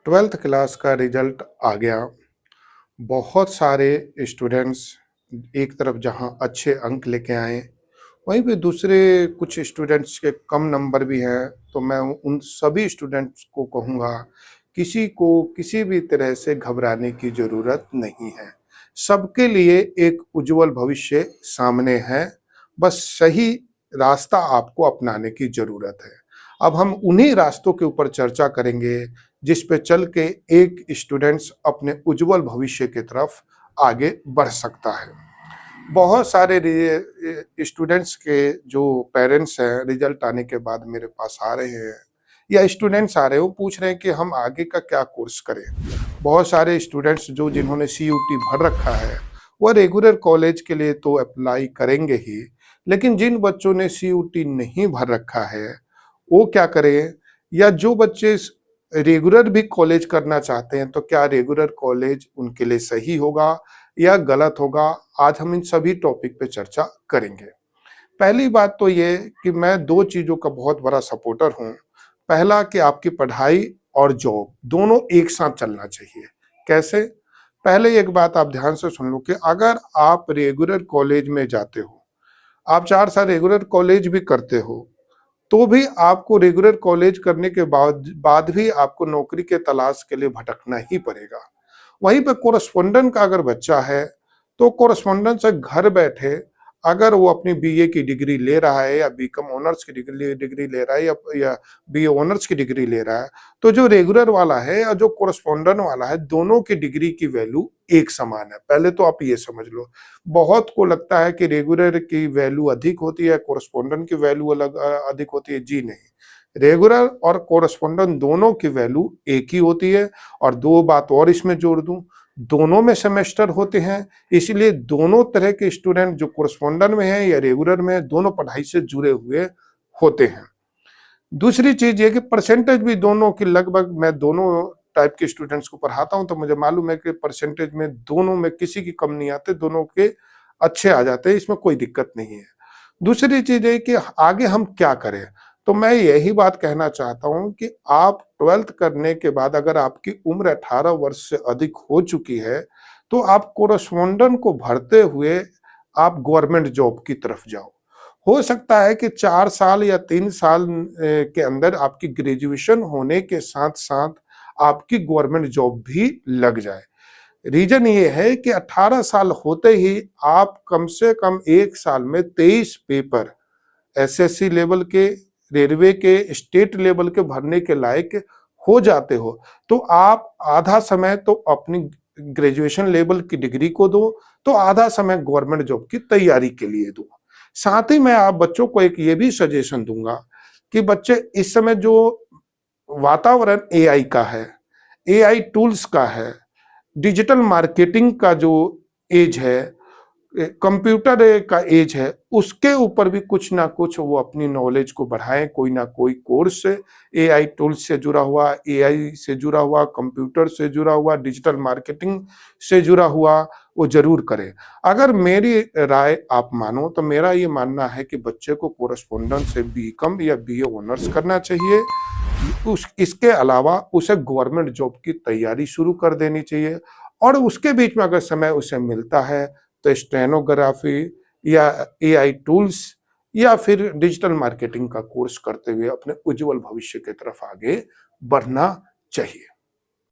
Twelfth class का result आ गया। बहुत सारे स्टूडेंट्स एक तरफ जहाँ अच्छे अंक लेके आए, वहीं पे दूसरे कुछ स्टूडेंट्स के कम नंबर भी हैं। तो मैं उन सभी स्टूडेंट्स को कहूँगा, किसी को किसी भी तरह से घबराने की ज़रूरत नहीं है। सबके लिए एक उज्जवल भविष्य सामने है, बस सही रास्ता आपको अपनाने की ज़रूरत है। अब हम उन्हीं रास्तों के ऊपर चर्चा करेंगे, जिस पे चल के एक स्टूडेंट्स अपने उज्जवल भविष्य की तरफ आगे बढ़ सकता है। बहुत सारे स्टूडेंट्स के जो पेरेंट्स हैं, रिजल्ट आने के बाद मेरे पास आ रहे हैं या स्टूडेंट्स आ रहे हैं, वो पूछ रहे हैं कि हम आगे का क्या कोर्स करें। बहुत सारे स्टूडेंट्स जिन्होंने सीयूटी भर रखा है, वह रेगुलर कॉलेज के लिए तो अप्लाई करेंगे ही, लेकिन जिन बच्चों ने सीयूटी नहीं भर रखा है, वो क्या करें? या जो बच्चे रेगुलर भी कॉलेज करना चाहते हैं, तो क्या रेगुलर कॉलेज उनके लिए सही होगा या गलत होगा? आज हम इन सभी टॉपिक पे चर्चा करेंगे। पहली बात तो ये कि मैं 2 चीज़ों का बहुत बड़ा सपोर्टर हूँ। पहला कि आपकी पढ़ाई और जॉब दोनों एक साथ चलना चाहिए। कैसे? पहले एक बात आप ध्यान से सुन लो कि अगर आप रेगुलर कॉलेज में जाते हो, आप 4 साल रेगुलर कॉलेज भी करते हो, तो भी आपको रेगुलर कॉलेज करने के बाद भी आपको नौकरी के तलाश के लिए भटकना ही पड़ेगा। वहीं पे कोरेस्पोंडेंट का अगर बच्चा है, तो कोरेस्पोंडेंट से घर बैठे अगर वो अपनी बीए की डिग्री ले रहा है या बीकॉम ऑनर्स की डिग्री ले रहा है या बीए ऑनर्स की डिग्री ले रहा है, तो जो रेगुलर वाला है और जो कोरेस्पोंडेंट वाला है, दोनों की डिग्री की वैल्यू एक समान है। पहले तो आप ये समझ लो। बहुत को लगता है कि रेगुलर की वैल्यू अधिक होती है, कोरेस्पोंडेंट की वैल्यू अधिक होती है। जी नहीं, रेगुलर और कोरेस्पोंडेंट दोनों की वैल्यू एक ही होती है। और 2 बात और इसमें जोड़ दूं, दोनों में सेमेस्टर होते हैं, इसलिए दोनों तरह के स्टूडेंट जो कोरेस्पोंडेंट में है या रेगुलर में है, दोनों पढ़ाई से जुड़े हुए होते हैं। दूसरी चीज ये कि परसेंटेज भी दोनों की लगभग, मैं दोनों टाइप के स्टूडेंट्स को पढ़ाता हूं, तो मुझे मालूम है कि परसेंटेज में दोनों में किसी की कम नहीं आते, दोनों के अच्छे आ जाते हैं, इसमें कोई दिक्कत नहीं है। दूसरी चीज है कि आगे हम क्या करें। तो मैं यही बात कहना चाहता हूं कि आप 12th करने के बाद अगर आपकी उम्र 18 वर्ष से अधिक हो चुकी है, तो आप कोरेस्पोंडेंट को भरते हुए आप गवर्नमेंट जॉब की तरफ जाओ। हो सकता है कि 4 साल या 3 साल के अंदर आपकी ग्रेजुएशन होने के साथ-साथ आपकी गवर्नमेंट जॉब भी लग जाए। रीजन ये है कि 18 साल होते ही आप कम से कम 1 साल में 23 पेपर एसएससी लेवल के, रेलवे के, स्टेट लेवल के भरने के लायक हो जाते हो। तो आप आधा समय तो अपनी ग्रेजुएशन लेवल की डिग्री को दो, तो आधा समय गवर्नमेंट जॉब की तैयारी के लिए दो। साथ ही मैं आप बच्चों को एक ये भी सजेशन दूंगा कि बच्चे इस समय जो वातावरण एआई का है, एआई टूल्स का है, डिजिटल मार्केटिंग का जो एज है, कंप्यूटर का एज है, उसके ऊपर भी कुछ ना कुछ वो अपनी नॉलेज को बढ़ाएं। कोई ना कोई कोर्स एआई टूल्स से जुड़ा हुआ, एआई से जुड़ा हुआ, कंप्यूटर से जुड़ा हुआ, डिजिटल मार्केटिंग से जुड़ा हुआ वो जरूर करें। अगर मेरी राय आप मानो, तो मेरा ये मानना है कि बच्चे को कोरेस्पोंडेंट से बीकॉम या बीए ऑनर्स करना चाहिए। इसके अलावा उसे गवर्नमेंट जॉब की तैयारी शुरू कर देनी चाहिए, और उसके बीच में अगर समय उसे मिलता है, तो स्टेनोग्राफी या एआई टूल्स या फिर डिजिटल मार्केटिंग का कोर्स करते हुए अपने उज्जवल भविष्य की तरफ आगे बढ़ना चाहिए।